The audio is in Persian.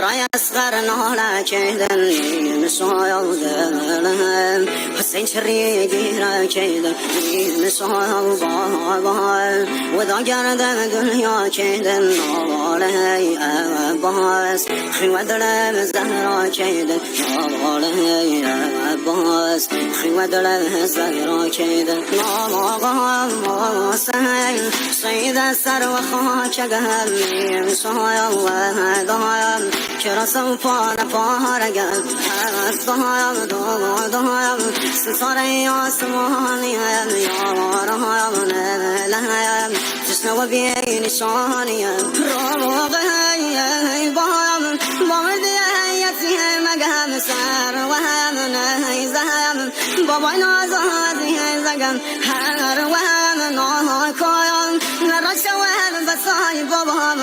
رای اصغر ناله کردن مسایل حسین چری گیره کردن مسایل بال و دا گردن دنیا کردن ناله عباس خیوه دلم زهرا کردن ناله عباس خیوه دلم زهرا کردن ناله سید سر و خاک گل مسایل و دایم چرا سوپا نپارگل از دایم ستاره آسمانی یارم نلهم جسم و بین شانی روغ بایم باردی یتی مگم سر و هم نیزم بابای نازادی زگم هر و هم ناکایم نرشت و بسای بابا